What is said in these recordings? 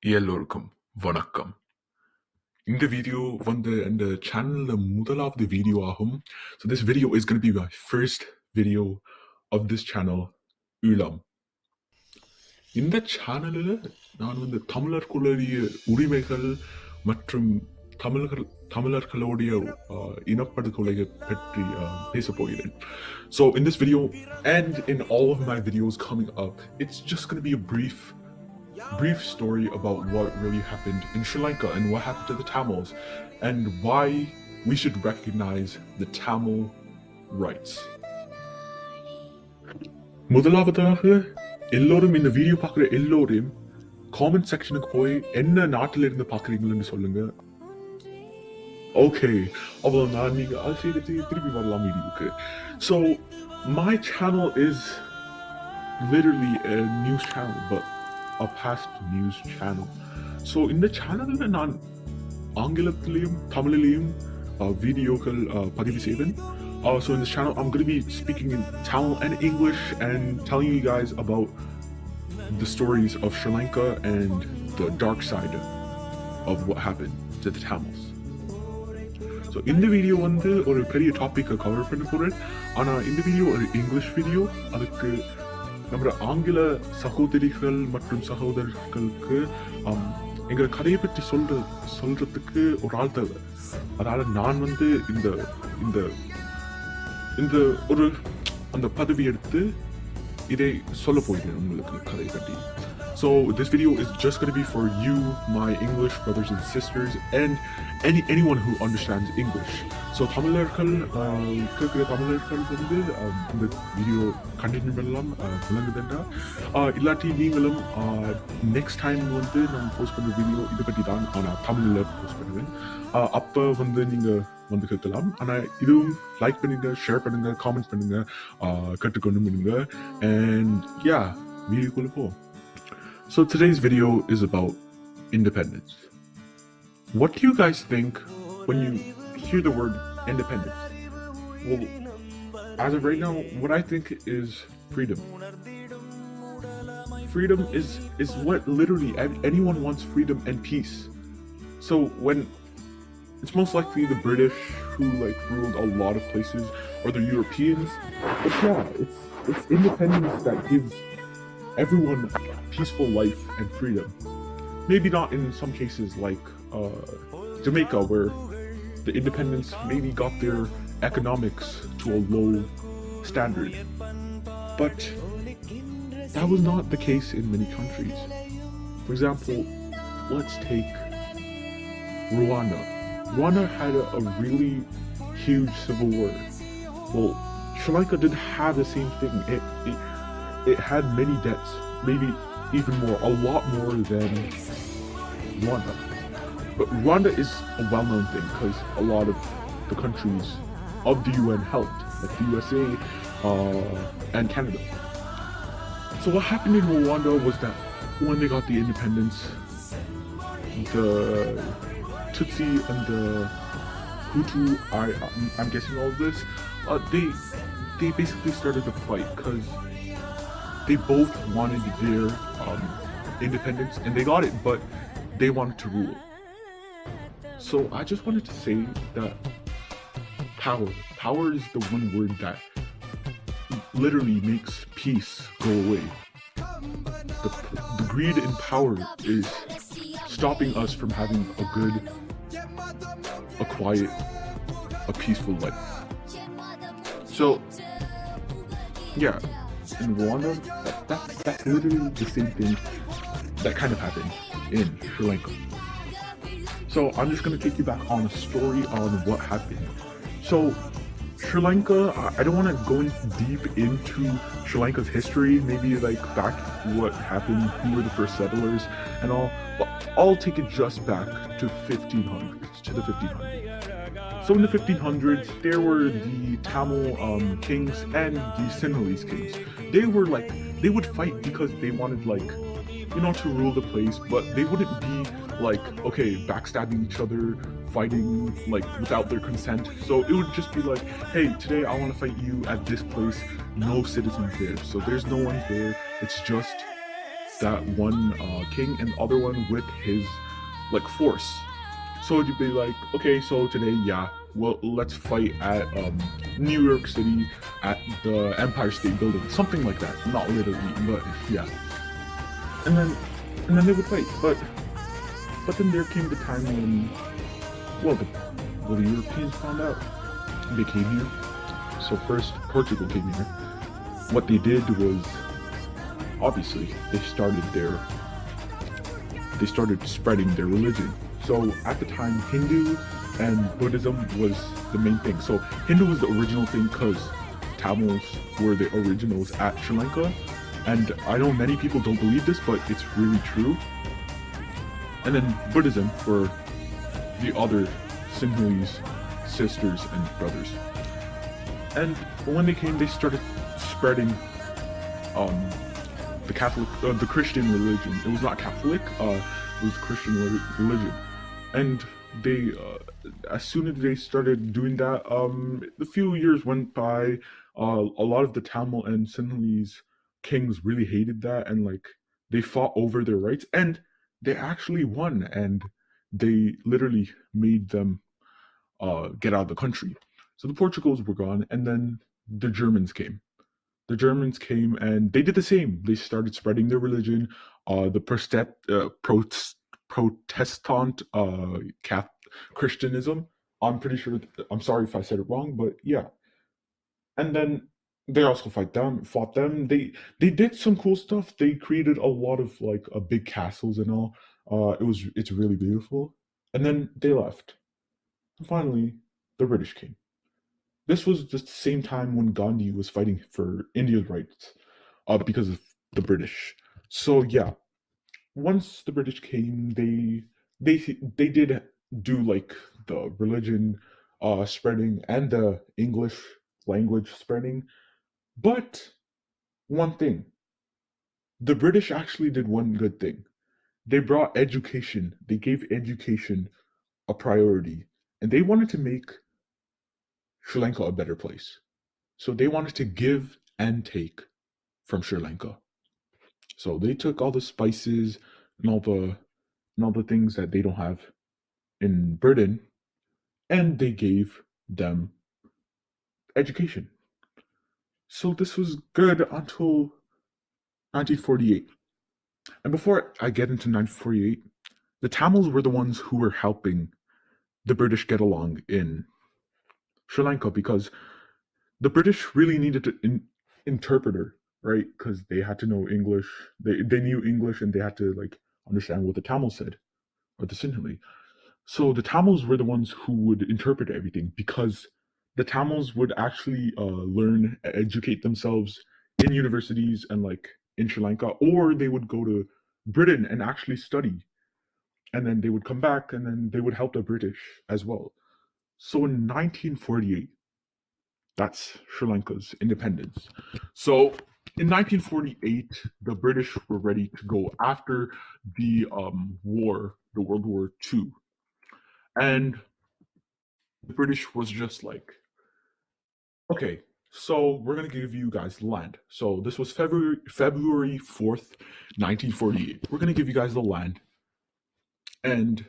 எல்லோருக்கும் வணக்கம். இந்த வீடியோ வந்து இந்த சேனல்ல முதலாவது வீடியோ ஆகும். So this video is going to be my first video of this channel, Eelam. இந்த சேனல்ல நான் வந்து தமிழர்களுடைய உரிமைகள் மற்றும் தமிழர்கள் தமிழர்களுடைய இனப்படுகொலை பற்றி பேசப் போகிறேன். So in this video and in all of my videos coming up, it's just going to be a brief story about what really happened in Sri Lanka and what happened to the Tamils and why we should recognize the Tamil rights. முதலாவதாக எல்லோரும் இந்த video பார்க்குற எல்லோரும் comment செக்ஷனுக்கு போய் என்ன நாட்டில இருந்து பார்க்குறீங்கன்னு சொல்லுங்க. ஓகே, அவ்வளவுதான். நீங்க அதை செய்து திருப்பி வரலாம் வீடியோக்கு. So my channel is literally a news channel, but a past news channel. So இந்த சேனல்ல நான் ஆங்கிலத்திலையும் தமிழிலையும் வீடியோக்கள் பதிவு செய்வேன். So in this channel I'm going to be speaking in Tamil and English and telling you guys about the stories of Sri Lanka and the dark side of what happened to the Tamils. So இந்த video வந்து ஒரு பெரிய டாபிக்கை cover பண்ண போறேன். ஆனா இந்த video ஒரு English video. அதுக்கு நம்ம ஆங்கில சகோதரிகள் மற்றும் சகோதரர்களுக்கு எங்க கதையை பற்றி சொல்றதுக்கு ஒரு ஆள் தேவை. அதனால நான் வந்து இந்த இந்த இந்த ஒரு அந்த பதவி எடுத்து இதை சொல்ல போகிறேன் உங்களுக்கு கதை பற்றி. So this video is just going to be for you, my English brothers and sisters, and anyone who understands English. So தமிழர்கள் கேட்குற தமிழர்கள் வந்து இந்த வீடியோ கண்டினியூ பண்ணலாம் விளங்குதுண்டா. இல்லாட்டி நீங்களும் நெக்ஸ்ட் டைம் வந்து நான் போஸ்ட் பண்ணுற வீடியோ இதை பற்றி தான் நான் தமிழில் போஸ்ட் பண்ணுவேன். அப்போ வந்து நீங்கள் வந்து கேட்கலாம். ஆனால் இதுவும் லைக் பண்ணுங்க, ஷேர் பண்ணுங்க, காமெண்ட் பண்ணுங்க, கற்றுக்கொண்டு பண்ணுங்க. அண்ட் யா, வீடியோக்குள்ள போ. So today's video is about independence. What do you guys think when you hear the word independence? Well, as of right now, what I think is freedom. Freedom is what literally anyone wants, freedom and peace. So when it's most likely the British who like ruled a lot of places, or the Europeans, but yeah, it's independence that gives everyone peaceful life and freedom. Maybe not in some cases like Jamaica, where the independence maybe got their economics to a low standard. But that was not the case in many countries. For example, let's take Rwanda. Rwanda had a really huge civil war. Well, Sri Lanka did have the same thing. It had many debts, maybe even more, a lot more than Rwanda. But Rwanda is a well-known thing because a lot of the countries of the UN helped, like the USA and Canada. So what happened in Rwanda was that when they got the independence, the Tutsi and the Hutu, I'm guessing all of this, they basically started to fight because they both wanted their independence, and they got it, but they wanted to rule. So I just wanted to say that power is the one word that literally makes peace go away. The greed in power is stopping us from having a good, a quiet, a peaceful life. So yeah, in Rwanda, that's literally the same thing that kind of happened in Sri Lanka. So I'm just going to take you back on a story on what happened. So Sri Lanka, I don't want to go deep into Sri Lanka's history, maybe like back what happened, who were the first settlers and all, but I'll take it just back to the 1500s. So in the 1500s, there were the Tamil kings and the Sinhalese kings. They would fight because they wanted to rule the place, but they wouldn't be backstabbing each other, fighting without their consent. So it would just be like, hey, today I want to fight you at this place, no citizens there. So there's no one there. It's just that one king, and the other one with his like force. So you'd be like, okay, so today, yeah, well, let's fight at New York City at the Empire State Building, something like that. Not literally, but yeah. And then, and then they would fight. But then there came the time when, well, the Europeans found out. They came here. So first, Portugal came here. What they did was, obviously, they started spreading their religion. So at the time, Hindu and Buddhism was the main thing. So Hindu was the original thing because Tamils were the originals at Sri Lanka. And I know many people don't believe this, but it's really true. And then Buddhism for the other Sinhalese sisters and brothers. And when they came, they started spreading the Catholic, the Christian religion. It was not Catholic, it was Christian religion. And they, as soon as they started doing that, a few years went by. A lot of the Tamil and Sinhalese kings really hated that, and like they fought over their rights, and they actually won, and they literally made them get out of the country. So the Portugals were gone, and then the Germans came. The Germans came and they did the same. They started spreading their religion. The Protestant Christianism. I'm pretty sure. I'm sorry if I said it wrong, but yeah. And then they also fought them. They did some cool stuff. They created a lot of like big castles and all. It's really beautiful. And then they left. And finally, the British came. This was the same time when Gandhi was fighting for India's rights, because of the British. So yeah, once the British came, they did do like the religion spreading and the English language spreading. But one thing, the British actually did one good thing. They brought education. They gave education a priority, and they wanted to make Sri Lanka a better place. So they wanted to give and take from Sri Lanka. So they took all the spices and all the things that they don't have in Britain, and they gave them education. So this was good until 1948. And before I get into 1948, the Tamils were the ones who were helping the British get along in Sri Lanka, because the British really needed an interpreter, right? Because they had to know English. They knew English, and they had to like understand what the Tamil said, or the Sinhalese. So the Tamils were the ones who would interpret everything, because the Tamils would actually learn, educate themselves in universities and like in Sri Lanka, or they would go to Britain and actually study, and then they would come back and then they would help the British as well. So in 1948, that's Sri Lanka's independence. So in 1948, the British were ready to go after the war, the World War II. And the British was just like, okay, so we're gonna give you guys land. So this was February 4th, 1948. We're gonna give you guys the land. And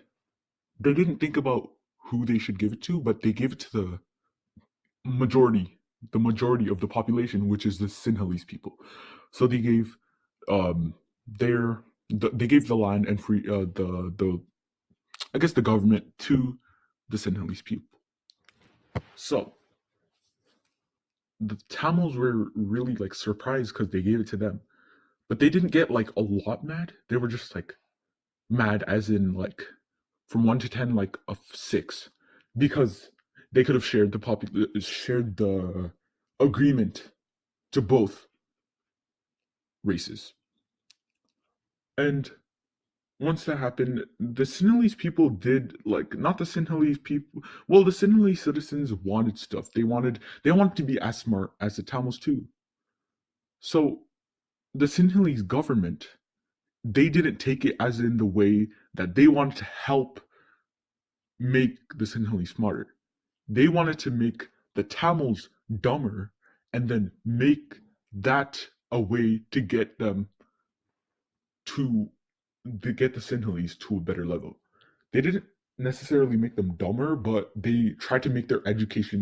they didn't think about who they should give it to, but they gave it to majority, the majority of the population, which is the Sinhalese people. So they gave they gave the land and free the I guess the government to the Sinhalese people. So the Tamils were really like surprised because they gave it to them, but they didn't get like a lot mad. They were just like mad, as in like from 1 to 10, like a 6, because they could have shared the agreement to both races. And once that happened, the Sinhalese people did like, not the Sinhalese people. Well, the Sinhalese citizens wanted stuff. They wanted to be as smart as the Tamils too. So the Sinhalese government, they didn't take it as in the way that they wanted to help make the Sinhalese smarter. They wanted to make the Tamils dumber, and then make that a way to get them to get the Sinhalese to a better level. They didn't necessarily make them dumber, but they tried to make their education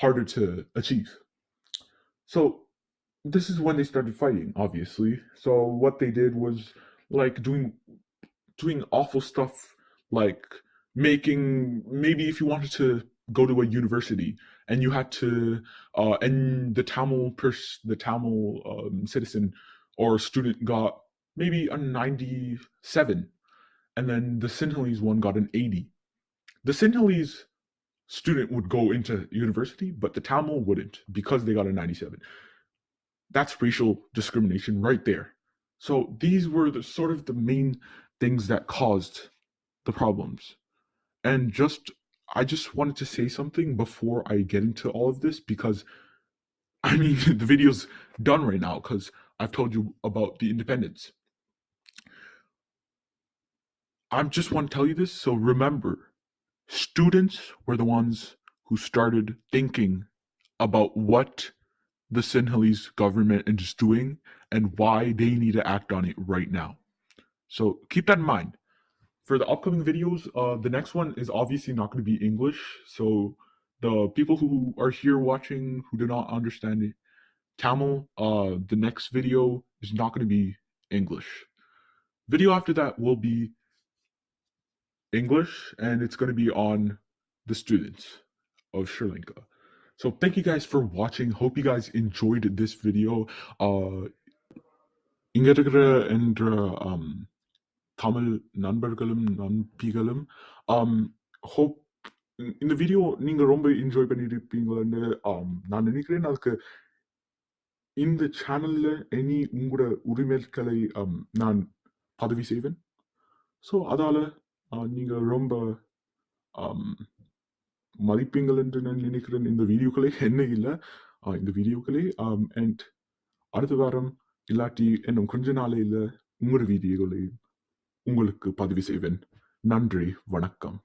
harder to achieve. So this is when they started fighting, obviously. So what they did was like doing awful stuff, like making, maybe if you wanted to go to a university and you had to and the Tamil citizen or student got maybe a 97, and then the Sinhalese one got an 80. The Sinhalese student would go into university, but the Tamil wouldn't because they got a 97. That's racial discrimination right there. So these were the sort of the main things that caused the problems. And I just wanted to say something before I get into all of this, because I mean the video's done right now because I've told you about the independence. I just want to tell you this, so remember, students were the ones who started thinking about what the Sinhalese government is doing and why they need to act on it right now. So keep that in mind. For the upcoming videos, the next one is obviously not going to be English. So the people who are here watching who do not understand Tamil, the next video is not going to be English. Video after that will be English, and it's going to be on the students of Sri Lanka. So thank you guys for watching. Hope you guys enjoyed this video. இங்க இருக்கிற என்ற தமிழ் நண்பர்களும் நண்பிகளும் hope இந்த video நீங்க ரொம்ப enjoy பண்ணிருப்பீங்கன்னு நான் நினைக்கிறேன். அதுக்கு இந்த சேனல்ல இனி உங்களோட உரிமைகளை நான் பதிவு செய்வேன். ஸோ அதால நீங்க ரொம்ப மதிப்பீங்கள் என்று நான் நினைக்கிறேன் இந்த வீடியோக்களை. என்ன இல்லை இந்த வீடியோக்களை அண்ட் அடுத்த வாரம் இல்லாட்டி இன்னும் கொஞ்ச நாளையில் உங்களோட வீடியோகளை உங்களுக்கு பதிவு செய்வேன். நன்றி, வணக்கம்.